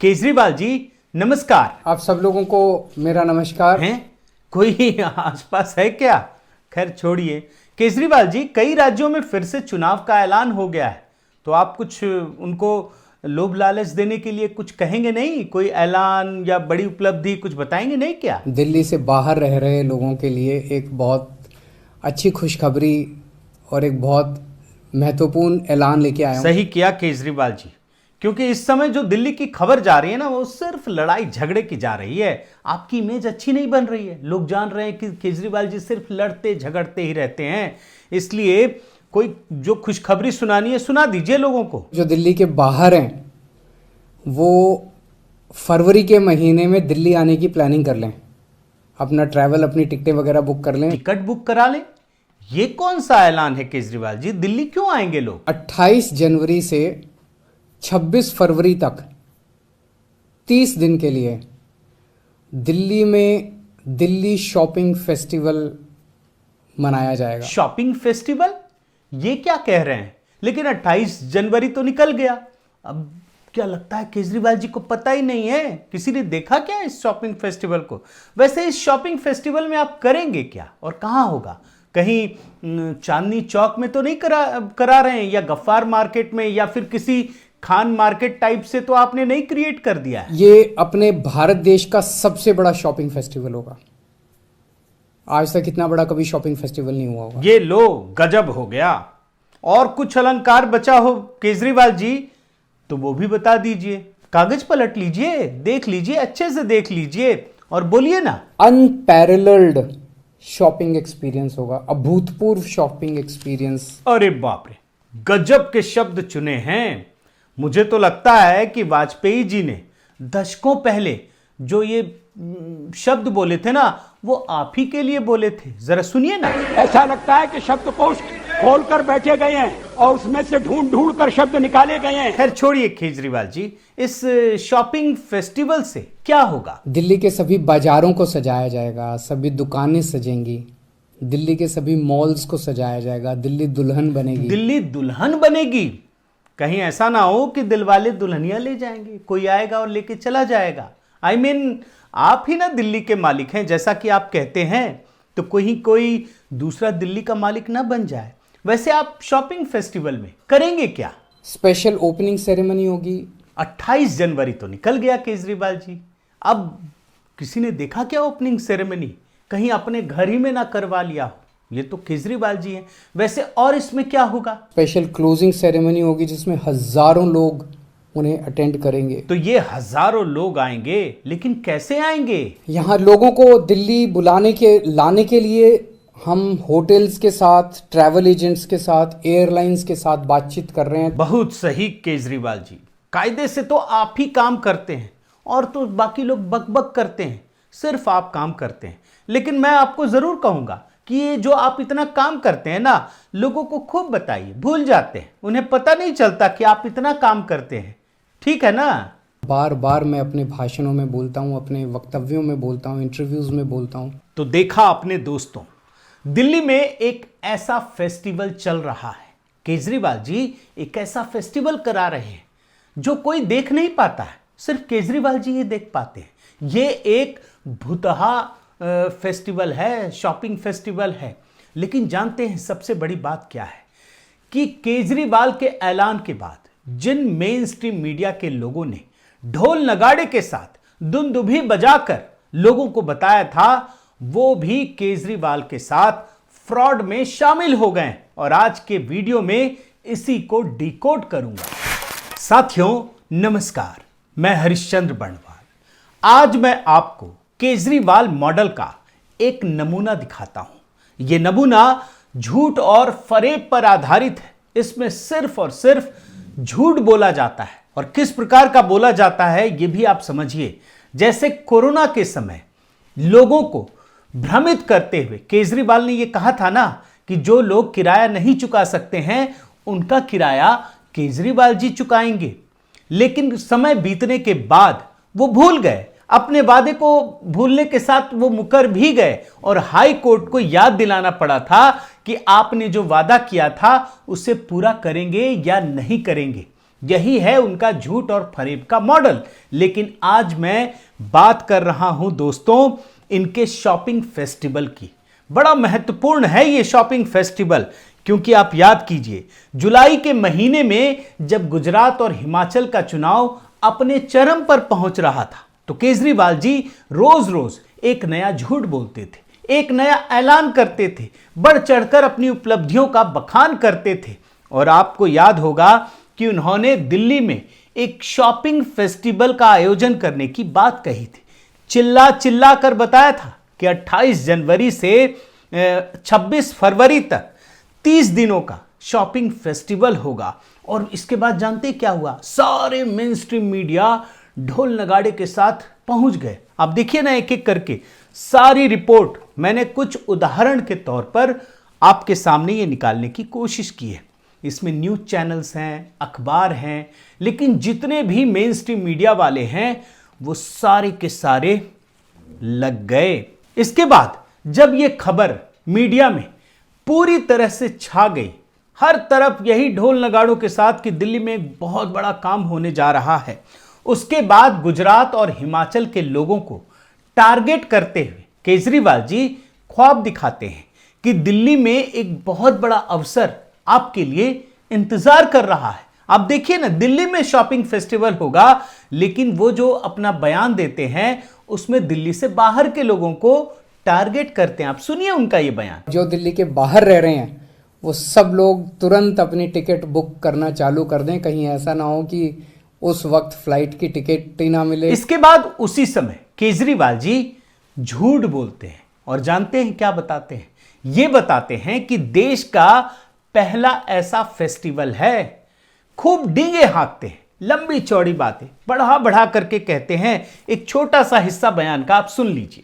केजरीवाल जी नमस्कार। आप सब लोगों को मेरा नमस्कार। हैं कोई आसपास है क्या? खैर छोड़िए। केजरीवाल जी, कई राज्यों में फिर से चुनाव का ऐलान हो गया है, तो आप कुछ उनको लोभ लालच देने के लिए कुछ कहेंगे नहीं? कोई ऐलान या बड़ी उपलब्धि कुछ बताएंगे नहीं क्या? दिल्ली से बाहर रह रहे लोगों के लिए एक बहुत अच्छी खुशखबरी और एक बहुत महत्वपूर्ण ऐलान लेके आया हूँ। सही किया केजरीवाल जी, क्योंकि इस समय जो दिल्ली की खबर जा रही है ना, वो सिर्फ लड़ाई झगड़े की जा रही है। आपकी इमेज अच्छी नहीं बन रही है। लोग जान रहे हैं कि केजरीवाल जी सिर्फ लड़ते झगड़ते ही रहते हैं। इसलिए कोई जो खुशखबरी सुनानी है सुना दीजिए लोगों को। जो दिल्ली के बाहर हैं वो फरवरी के महीने में दिल्ली आने की प्लानिंग कर लें, अपना ट्रैवल, अपनी टिकटें वगैरह बुक कर लें। टिकट बुक करा लें। ये कौन सा ऐलान है केजरीवाल जी? दिल्ली क्यों आएंगे लोग? 28 जनवरी से 26 फरवरी तक 30 दिन के लिए दिल्ली में दिल्ली शॉपिंग फेस्टिवल मनाया जाएगा। Shopping festival? ये क्या कह रहे हैं? लेकिन 28 जनवरी तो निकल गया। अब क्या लगता है केजरीवाल जी को पता ही नहीं है? किसी ने देखा क्या इस शॉपिंग फेस्टिवल को? वैसे इस शॉपिंग फेस्टिवल में आप करेंगे क्या और कहां होगा? कहीं चांदनी चौक में तो नहीं करा रहे हैं, या गफ्फार मार्केट में, या फिर किसी खान मार्केट टाइप से तो आपने नहीं क्रिएट कर दिया है? ये अपने भारत देश का सबसे बड़ा शॉपिंग फेस्टिवल होगा। आज तक इतना बड़ा कभी शॉपिंग फेस्टिवल नहीं हुआ होगा। ये लो, गजब हो गया। और कुछ अलंकार बचा हो केजरीवाल जी तो वो भी बता दीजिए। कागज पलट लीजिए, देख लीजिए, अच्छे से देख लीजिए और बोलिए ना। अनपैरेलल्ड शॉपिंग एक्सपीरियंस होगा, अभूतपूर्व शॉपिंग एक्सपीरियंस। अरे बाप रे, गजब के शब्द चुने हैं। मुझे तो लगता है कि वाजपेयी जी ने दशकों पहले जो ये शब्द बोले थे ना, वो आप ही के लिए बोले थे। जरा सुनिए ना। ऐसा लगता है कि शब्दकोश खोल कर बैठे गए हैं और उसमें से ढूंढ ढूंढ कर शब्द निकाले गए हैं। खैर छोड़िए केजरीवाल जी, इस शॉपिंग फेस्टिवल से क्या होगा? दिल्ली के सभी बाजारों को सजाया जाएगा, सभी दुकानें सजेंगी, दिल्ली के सभी मॉल्स को सजाया जाएगा, दिल्ली दुल्हन बनेगी। दिल्ली दुल्हन बनेगी? कहीं ऐसा ना हो कि दिलवाले दुल्हनिया ले जाएंगे, कोई आएगा और लेके चला जाएगा। I mean, आप ही ना दिल्ली के मालिक हैं जैसा कि आप कहते हैं, तो कोई दूसरा दिल्ली का मालिक ना बन जाए। वैसे आप शॉपिंग फेस्टिवल में करेंगे क्या? स्पेशल ओपनिंग सेरेमनी होगी। 28 जनवरी तो निकल गया केजरीवाल जी। अब किसी ने देखा क्या ओपनिंग सेरेमनी? कहीं अपने घर ही में ना करवा लिया हो? ये तो केजरीवाल जी हैं। वैसे और इसमें क्या होगा? स्पेशल क्लोजिंग सेरेमनी होगी जिसमें हजारों लोग उन्हें अटेंड करेंगे। तो ये हजारों लोग आएंगे, लेकिन कैसे आएंगे? यहाँ लोगों को दिल्ली लाने के लिए हम होटल्स के साथ, ट्रैवल एजेंट्स के साथ, एयरलाइंस के साथ बातचीत कर रहे हैं। बहुत सही केजरीवाल जी, कायदे से तो आप ही काम करते हैं और तो बाकी लोग बकबक करते हैं, सिर्फ आप काम करते हैं। लेकिन मैं आपको जरूर कहूंगा कि ये जो आप इतना काम करते हैं ना, लोगों को खूब बताइए। भूल जाते हैं, उन्हें पता नहीं चलता कि आप इतना काम करते हैं। ठीक है ना? बार बार मैं अपने भाषणों में बोलता हूँ, अपने वक्तव्यों में बोलता हूँ, इंटरव्यूज में बोलता हूँ। तो देखा आपने दोस्तों, दिल्ली में एक ऐसा फेस्टिवल चल रहा है। केजरीवाल जी एक ऐसा फेस्टिवल करा रहे हैं जो कोई देख नहीं पाता है, सिर्फ केजरीवाल जी ये देख पाते हैं। ये एक भुतहा फेस्टिवल है, शॉपिंग फेस्टिवल है। लेकिन जानते हैं सबसे बड़ी बात क्या है? कि केजरीवाल के ऐलान के बाद जिन मेन स्ट्रीम मीडिया के लोगों ने ढोल नगाड़े के साथ दुंदुभी बजाकर लोगों को बताया था, वो भी केजरीवाल के साथ फ्रॉड में शामिल हो गए। और आज के वीडियो में इसी को डिकोड करूंगा। साथियों नमस्कार, मैं हरिश्चंद्र बर्णवाल। आज मैं आपको केजरीवाल मॉडल का एक नमूना दिखाता हूं। यह नमूना झूठ और फरेब पर आधारित है। इसमें सिर्फ और सिर्फ झूठ बोला जाता है, और किस प्रकार का बोला जाता है यह भी आप समझिए। जैसे कोरोना के समय लोगों को भ्रमित करते हुए केजरीवाल ने यह कहा था ना कि जो लोग किराया नहीं चुका सकते हैं उनका किराया केजरीवाल जी चुकाएंगे। लेकिन समय बीतने के बाद वो भूल गए, अपने वादे को भूलने के साथ वो मुकर भी गए, और हाई कोर्ट को याद दिलाना पड़ा था कि आपने जो वादा किया था उसे पूरा करेंगे या नहीं करेंगे। यही है उनका झूठ और फरेब का मॉडल। लेकिन आज मैं बात कर रहा हूं दोस्तों इनके शॉपिंग फेस्टिवल की। बड़ा महत्वपूर्ण है ये शॉपिंग फेस्टिवल, क्योंकि आप याद कीजिए जुलाई के महीने में जब गुजरात और हिमाचल का चुनाव अपने चरम पर पहुंच रहा था तो केजरीवाल जी रोज रोज एक नया झूठ बोलते थे, एक नया ऐलान करते थे, बढ़ चढ़कर अपनी उपलब्धियों का बखान करते थे। और आपको याद होगा कि उन्होंने दिल्ली में एक शॉपिंग फेस्टिवल का आयोजन करने की बात कही थी। चिल्ला चिल्ला कर बताया था कि 28 जनवरी से 26 फरवरी तक 30 दिनों का शॉपिंग फेस्टिवल होगा। और इसके बाद जानते क्या हुआ? सारे मेन स्ट्रीम मीडिया ढोल नगाड़े के साथ पहुंच गए। आप देखिए ना एक एक करके सारी रिपोर्ट मैंने कुछ उदाहरण के तौर पर आपके सामने ये निकालने की कोशिश की है। इसमें न्यूज़ चैनल्स हैं, अखबार हैं, लेकिन जितने भी मेन स्ट्रीम मीडिया वाले हैं वो सारे के सारे लग गए। इसके बाद जब ये खबर मीडिया में पूरी तरह से छा गई, हर तरफ यही ढोल नगाड़ों के साथ कि दिल्ली में एक बहुत बड़ा काम होने जा रहा है, उसके बाद गुजरात और हिमाचल के लोगों को टारगेट करते हुए केजरीवाल जी ख्वाब दिखाते हैं कि दिल्ली में एक बहुत बड़ा अवसर आपके लिए इंतजार कर रहा है। आप देखिए ना, दिल्ली में शॉपिंग फेस्टिवल होगा, लेकिन वो जो अपना बयान देते हैं उसमें दिल्ली से बाहर के लोगों को टारगेट करते हैं। आप सुनिए उनका ये बयान। जो दिल्ली के बाहर रह रहे हैं वो सब लोग तुरंत अपनी टिकट बुक करना चालू कर दें, कहीं ऐसा ना हो कि उस वक्त फ्लाइट की टिकट ही ना मिले। इसके बाद उसी समय केजरीवाल जी झूठ बोलते हैं और जानते हैं क्या बताते हैं? ये बताते हैं कि देश का पहला ऐसा फेस्टिवल है। खूब डींगे हाँकते हैं, लंबी चौड़ी बातें बढ़ा बढ़ा करके कहते हैं। एक छोटा सा हिस्सा बयान का आप सुन लीजिए।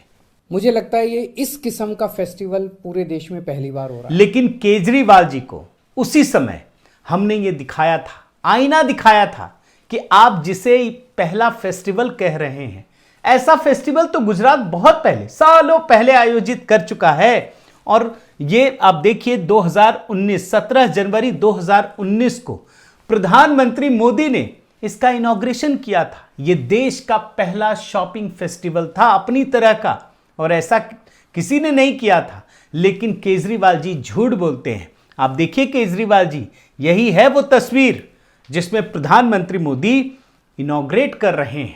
मुझे लगता है ये इस किस्म का फेस्टिवल पूरे देश में पहली बार हो रहा है। लेकिन केजरीवाल जी को उसी समय हमने ये दिखाया था, आईना दिखाया था कि आप जिसे पहला फेस्टिवल कह रहे हैं, ऐसा फेस्टिवल तो गुजरात बहुत पहले, सालों पहले आयोजित कर चुका है। और ये आप देखिए 2019 17 जनवरी 2019 को प्रधानमंत्री मोदी ने इसका इनॉग्रेशन किया था। ये देश का पहला शॉपिंग फेस्टिवल था अपनी तरह का, और ऐसा किसी ने नहीं किया था। लेकिन केजरीवाल जी झूठ बोलते हैं। आप देखिए केजरीवाल जी, यही है वो तस्वीर जिसमें प्रधानमंत्री मोदी इनॉग्रेट कर रहे हैं।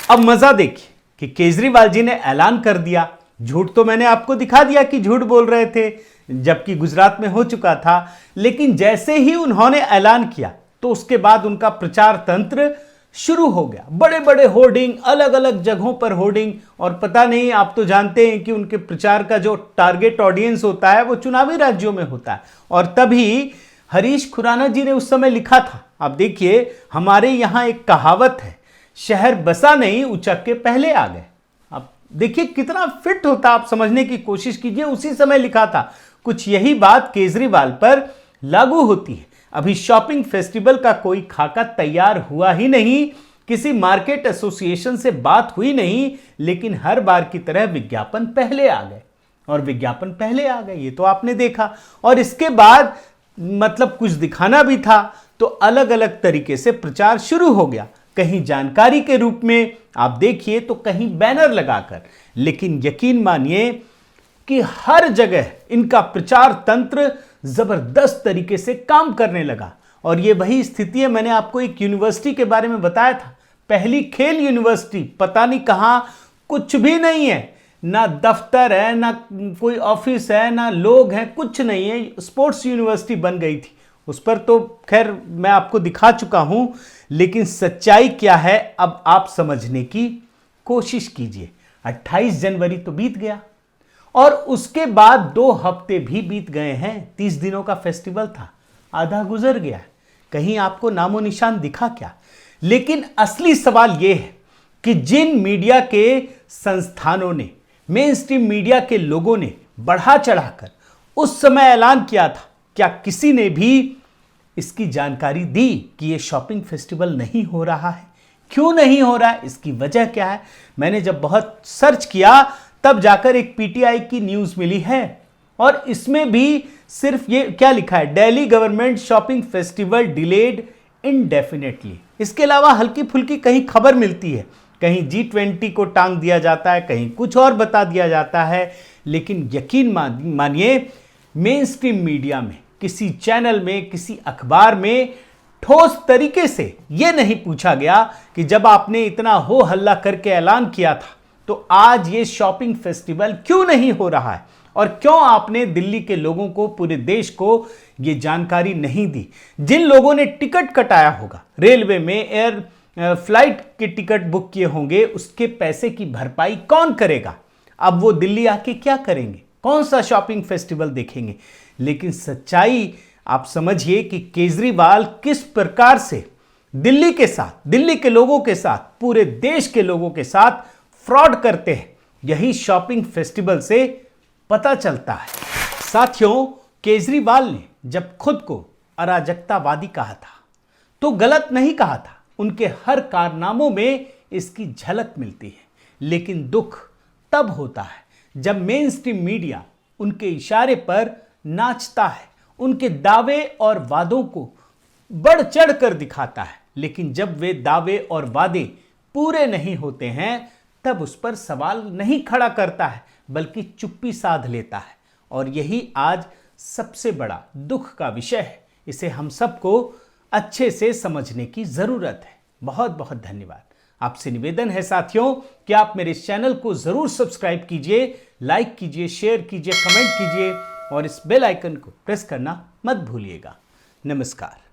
अब मजा देखिए कि केजरीवाल जी ने ऐलान कर दिया। झूठ तो मैंने आपको दिखा दिया कि झूठ बोल रहे थे, जबकि गुजरात में हो चुका था। लेकिन जैसे ही उन्होंने ऐलान किया तो उसके बाद उनका प्रचार तंत्र शुरू हो गया। बड़े बड़े होर्डिंग, अलग अलग जगहों पर होर्डिंग। और पता नहीं, आप तो जानते हैं कि उनके प्रचार का जो टारगेट ऑडियंस होता है वो चुनावी राज्यों में होता है। और तभी हरीश खुराना जी ने उस समय लिखा था, आप देखिए, हमारे यहां एक कहावत है, शहर बसा नहीं उचक के पहले आ गए। आप देखिए कितना फिट होता, आप समझने की कोशिश कीजिए। उसी समय लिखा था। कुछ यही बात केजरीवाल पर लागू होती है। अभी शॉपिंग फेस्टिवल का कोई खाका तैयार हुआ ही नहीं, किसी मार्केट एसोसिएशन से बात हुई नहीं, लेकिन हर बार की तरह विज्ञापन पहले आ गए। और विज्ञापन पहले आ गए, ये तो आपने देखा। और इसके बाद मतलब कुछ दिखाना भी था तो अलग अलग तरीके से प्रचार शुरू हो गया। कहीं जानकारी के रूप में आप देखिए तो कहीं बैनर लगाकर। लेकिन यकीन मानिए कि हर जगह इनका प्रचार तंत्र जबरदस्त तरीके से काम करने लगा। और ये वही स्थिति है, मैंने आपको एक यूनिवर्सिटी के बारे में बताया था, पहली खेल यूनिवर्सिटी, पता नहीं कहां, कुछ भी नहीं है, ना दफ्तर है, ना कोई ऑफिस है, ना लोग हैं, कुछ नहीं है, स्पोर्ट्स यूनिवर्सिटी बन गई थी। उस पर तो खैर मैं आपको दिखा चुका हूं। लेकिन सच्चाई क्या है अब आप समझने की कोशिश कीजिए। 28 जनवरी तो बीत गया और उसके बाद 2 हफ्ते भी बीत गए हैं। 30 दिनों का फेस्टिवल था, आधा गुजर गया। कहीं आपको नामो निशान दिखा क्या? लेकिन असली सवाल यह है कि जिन मीडिया के संस्थानों ने, मेन स्ट्रीम मीडिया के लोगों ने बढ़ा चढ़ाकर उस समय ऐलान किया था, क्या किसी ने भी इसकी जानकारी दी कि यह शॉपिंग फेस्टिवल नहीं हो रहा है? क्यों नहीं हो रहा है, इसकी वजह क्या है? मैंने जब बहुत सर्च किया तब जाकर एक पीटीआई की न्यूज मिली है और इसमें भी सिर्फ ये क्या लिखा है, Delhi government shopping festival delayed indefinitely. इसके अलावा हल्की फुल्की कहीं खबर मिलती है, कहीं G20 को टांग दिया जाता है, कहीं कुछ और बता दिया जाता है, लेकिन यकीन मानिए मेन स्ट्रीम मीडिया में, किसी चैनल में, किसी अखबार में ठोस तरीके से यह नहीं पूछा गया कि जब आपने इतना हो हल्ला करके ऐलान किया था तो आज ये शॉपिंग फेस्टिवल क्यों नहीं हो रहा है, और क्यों आपने दिल्ली के लोगों को, पूरे देश को ये जानकारी नहीं दी। जिन लोगों ने टिकट कटाया होगा, रेलवे में एयर फ्लाइट के टिकट बुक किए होंगे, उसके पैसे की भरपाई कौन करेगा? अब वो दिल्ली आके क्या करेंगे? कौन सा शॉपिंग फेस्टिवल देखेंगे? लेकिन सच्चाई आप समझिए कि केजरीवाल किस प्रकार से दिल्ली के साथ, दिल्ली के लोगों के साथ, पूरे देश के लोगों के साथ फ्रॉड करते हैं, यही शॉपिंग फेस्टिवल से पता चलता है। साथियों, केजरीवाल ने जब खुद को अराजकतावादी कहा था तो गलत नहीं कहा था। उनके हर कारनामों में इसकी झलक मिलती है। लेकिन दुख तब होता है जब मेन स्ट्रीम मीडिया उनके इशारे पर नाचता है, उनके दावे और वादों को बढ़ चढ़ कर दिखाता है। लेकिन जब वे दावे और वादे पूरे नहीं होते हैं तब उस पर सवाल नहीं खड़ा करता है, बल्कि चुप्पी साध लेता है। और यही आज सबसे बड़ा दुख का विषय है। इसे हम सबको अच्छे से समझने की जरूरत है। बहुत बहुत धन्यवाद। आपसे निवेदन है साथियों कि आप मेरे इस चैनल को जरूर सब्सक्राइब कीजिए, लाइक कीजिए, शेयर कीजिए, कमेंट कीजिए और इस बेल आइकन को प्रेस करना मत भूलिएगा। नमस्कार।